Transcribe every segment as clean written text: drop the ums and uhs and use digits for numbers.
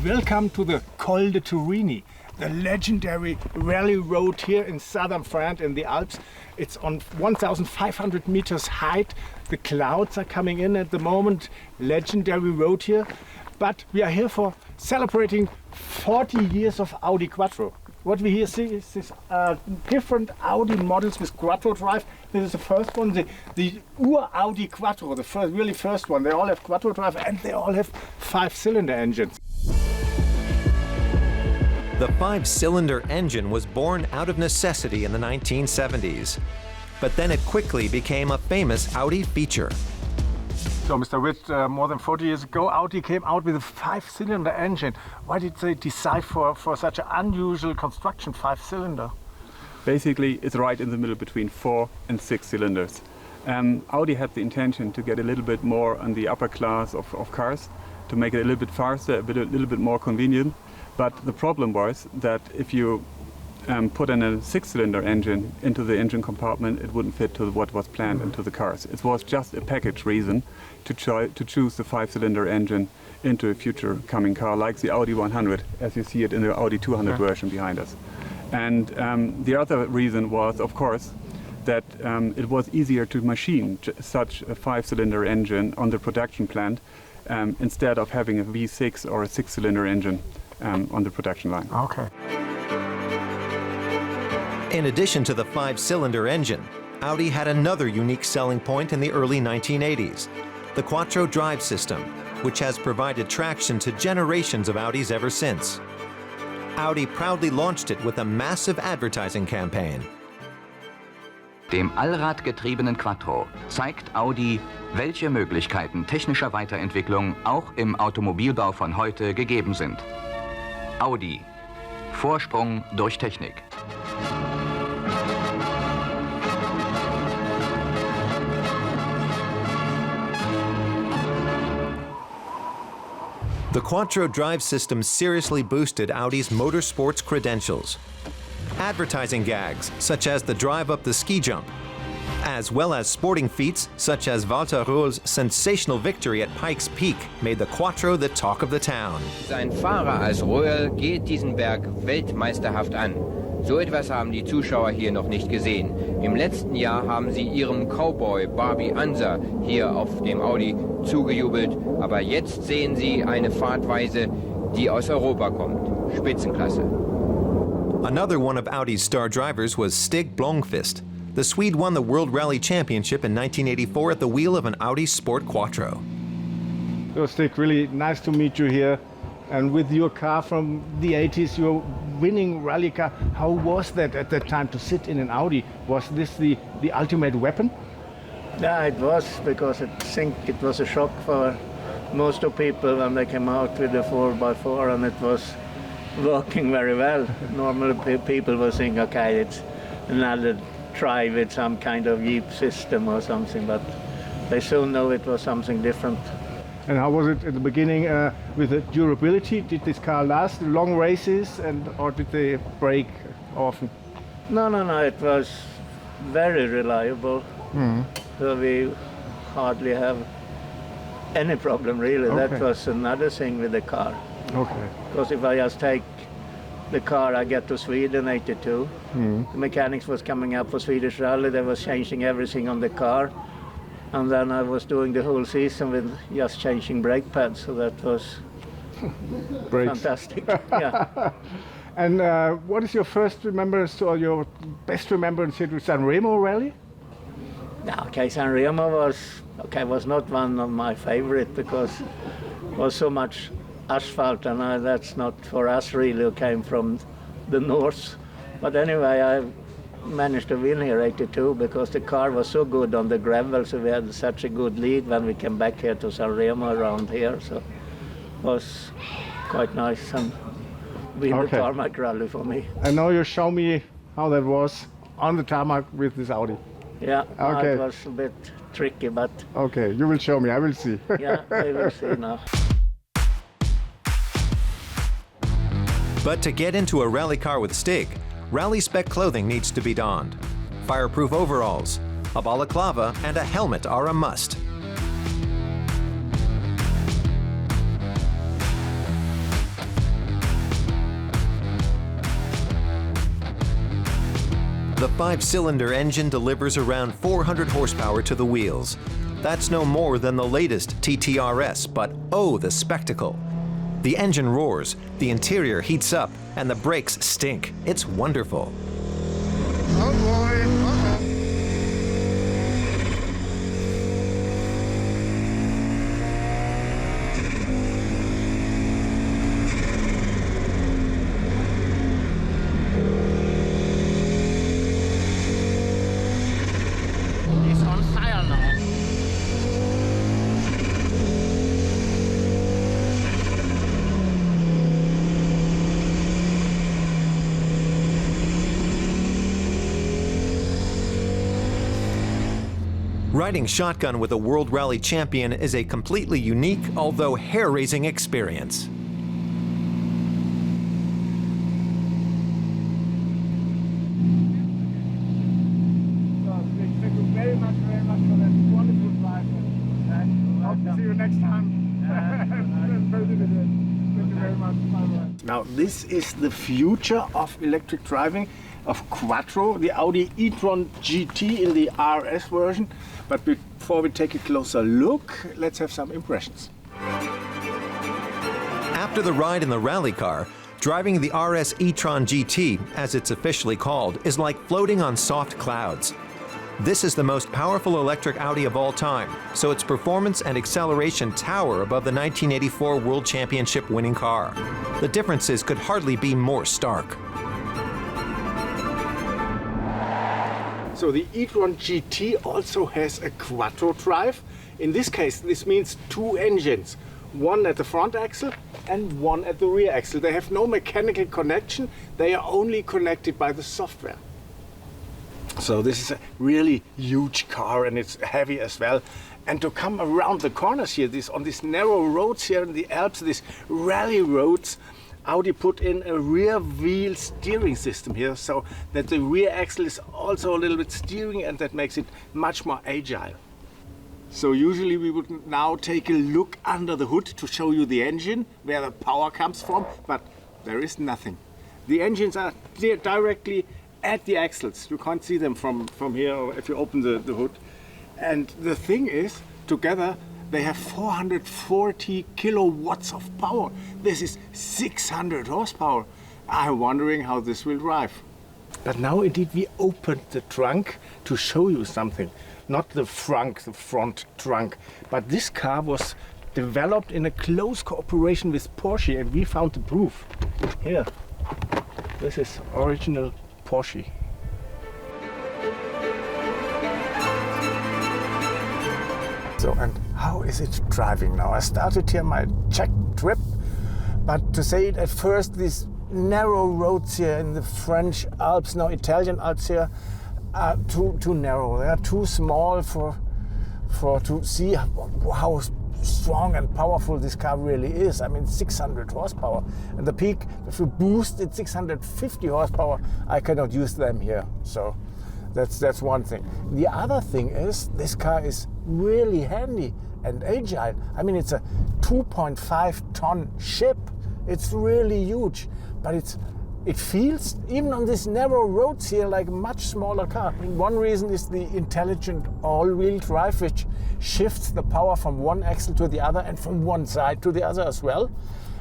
Welcome to the Col de Turini, the legendary rally road here in southern France in the Alps. It's on 1,500 meters height. The clouds are coming in at the moment. Legendary road here. But we are here for celebrating 40 years of Audi Quattro. What we here see is this different Audi models with Quattro drive. This is the first one, the Audi Quattro, the really first one. They all have Quattro drive and they all have 5-cylinder engines. The 5-cylinder engine was born out of necessity in the 1970s, but then it quickly became a famous Audi feature. So, Mr. Witt, more than 40 years ago, Audi came out with a 5-cylinder engine. Why did they decide for such an unusual construction, 5-cylinder? Basically, it's right in the middle between 4 and 6 cylinders. Audi had the intention to get a little bit more on the upper class of cars, to make it a little bit faster, a little bit more convenient. But the problem was that if you put in a 6-cylinder engine into the engine compartment, it wouldn't fit to what was planned into the cars. It was just a package reason to choose the 5-cylinder engine into a future coming car, like the Audi 100, as you see it in the Audi 200 version behind us. And the other reason was, of course, that it was easier to machine such a 5-cylinder engine on the production plant instead of having a V6 or a 6-cylinder engine on the production line. Okay. In addition to the 5-cylinder engine, Audi had another unique selling point in the early 1980s, the Quattro drive system, which has provided traction to generations of Audis ever since. Audi proudly launched it with a massive advertising campaign. Dem allradgetriebenen Quattro zeigt Audi, welche Möglichkeiten technischer Weiterentwicklung auch im Automobilbau von heute gegeben sind. Audi. Vorsprung durch Technik. The Quattro drive system seriously boosted Audi's motorsports credentials. Advertising gags, such as the drive up the ski jump, as well as sporting feats such as Walter Röhrl's sensational victory at Pikes Peak, made the Quattro the talk of the town. Sein Fahrer als Röhrl geht diesen Berg weltmeisterhaft an. So etwas haben die Zuschauer hier noch nicht gesehen. Im letzten Jahr haben sie ihrem Cowboy Barbie Anser hier auf dem Audi zugejubelt. Aber jetzt sehen sie eine Fahrtweise, die aus Europa kommt. Spitzenklasse. Another one of Audi's star drivers was Stig Blomqvist. The Swede won the World Rally Championship in 1984 at the wheel of an Audi Sport Quattro. So, Stig, really nice to meet you here. And with your car from the 80s, your winning rally car, how was that at that time to sit in an Audi? Was this the ultimate weapon? Yeah, it was, because I think it was a shock for most of people when they came out with the 4x4 and it was working very well. Normally people will think, okay, it's another try with some kind of Jeep system or something, but they soon know it was something different. And how was it at the beginning with the durability? Did this car last long races, or did they break often? No, it was very reliable. So we hardly have any problem really. Okay. That was another thing with the car. Okay. Because if I just take the car I get to Sweden, 82, the mechanics was coming up for Swedish Rally, they was changing everything on the car. And then I was doing the whole season with just changing brake pads, so that was fantastic. Yeah. And what is your first remembrance or your best remembrance here with San Remo Rally? Okay, San Remo was not one of my favorite because it was so much asphalt, and that's not for us really, who came from the north. But anyway, I managed to win here 82 because the car was so good on the gravel, so we had such a good lead when we came back here to San Remo around here, so it was quite nice and win the tarmac rally for me. And now you show me how that was on the tarmac with this Audi. Yeah, okay. It was a bit tricky, but... Okay, you will show me, I will see. Yeah, we will see now. But to get into a rally car with Stig, rally spec clothing needs to be donned. Fireproof overalls, a balaclava, and a helmet are a must. 5-cylinder engine delivers around 400 horsepower to the wheels. That's no more than the latest TTRS, but oh, the spectacle. The engine roars, the interior heats up, and the brakes stink. It's wonderful. Oh boy. Uh-oh. It's on fire now. Riding shotgun with a World Rally champion is a completely unique, although hair-raising experience. Thank you very much for that wonderful drive. Hope to see you next time. Thank you very much. Now, this is the future of electric driving, of Quattro, the Audi E Tron GT in the RS version. But before we take a closer look, let's have some impressions. After the ride in the rally car, driving the RS E Tron GT, as it's officially called, is like floating on soft clouds. This is the most powerful electric Audi of all time, so its performance and acceleration tower above the 1984 World Championship winning car. The differences could hardly be more stark. So the E Tron GT also has a Quattro drive. In this case, this means two engines, one at the front axle and one at the rear axle. They have no mechanical connection, they are only connected by the software. So this is a really huge car and it's heavy as well. And to come around the corners here, on these narrow roads here in the Alps, these rally roads, Audi put in a rear wheel steering system here so that the rear axle is also a little bit steering, and that makes it much more agile. So usually we would now take a look under the hood to show you the engine, where the power comes from, but there is nothing. The engines are directly at the axles. You can't see them from here or if you open the hood. And the thing is, together they have 440 kilowatts of power. This is 600 horsepower. I'm wondering how this will drive. But now indeed we opened the trunk to show you something. Not the front trunk, but this car was developed in a close cooperation with Porsche, and we found the proof. Here, this is original Porsche. So, and how is it driving now? I started here my Czech trip, but to say it at first, these narrow roads here in the French Alps, no, Italian Alps here, are too narrow. They are too small for to see how strong and powerful this car really is. I mean, 600 horsepower. And the peak, if you boost it 650 horsepower, I cannot use them here. So that's one thing. The other thing is this car is really handy and agile. I mean, it's a 2.5 ton ship. It's really huge, but it feels, even on these narrow roads here, like a much smaller car. I mean, one reason is the intelligent all-wheel drive, which shifts the power from one axle to the other and from one side to the other as well.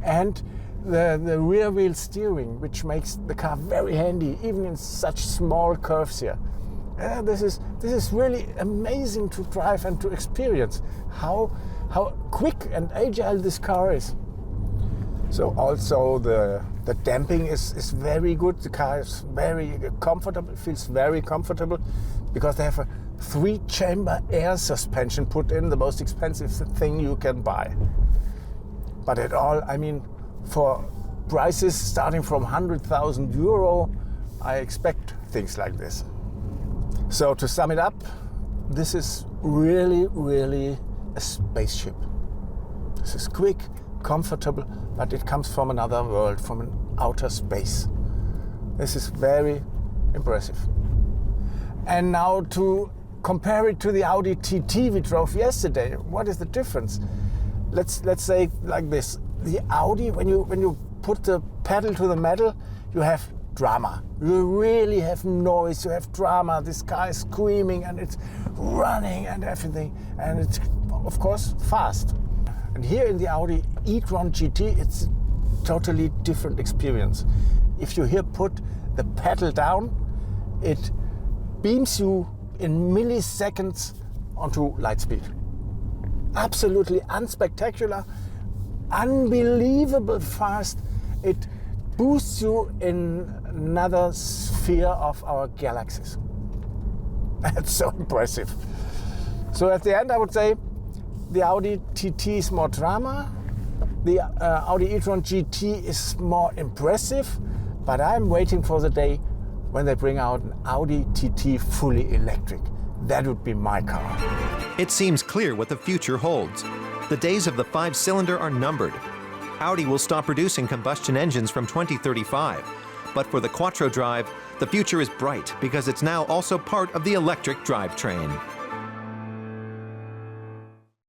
And the rear wheel steering, which makes the car very handy, even in such small curves here. This is really amazing to drive and to experience how quick and agile this car is. So also the damping is very good. The car is very comfortable. It feels very comfortable because they have a 3-chamber air suspension put in, the most expensive thing you can buy. But at all, I mean, for prices starting from 100,000 euro, I expect things like this. So to sum it up, this is really, really a spaceship. This is quick, comfortable, but it comes from another world, from an outer space. This is very impressive. And now to compare it to the Audi TT we drove yesterday, what is the difference? Let's say like this: the Audi, when you put the pedal to the metal, you have drama. You really have noise, you have drama, this car is screaming and it's running and everything, and it's of course fast. And here in the Audi E Tron GT, it's a totally different experience. If you here put the pedal down, it beams you in milliseconds onto light speed. Absolutely unspectacular, unbelievable fast. It boosts you in another sphere of our galaxies. That's so impressive. So at the end, I would say the Audi TT is more drama, the Audi E Tron GT is more impressive, but I'm waiting for the day when they bring out an Audi TT fully electric. That would be my car. It seems clear what the future holds. The days of the 5-cylinder are numbered. Audi will stop producing combustion engines from 2035. But for the Quattro drive, the future is bright because it's now also part of the electric drivetrain.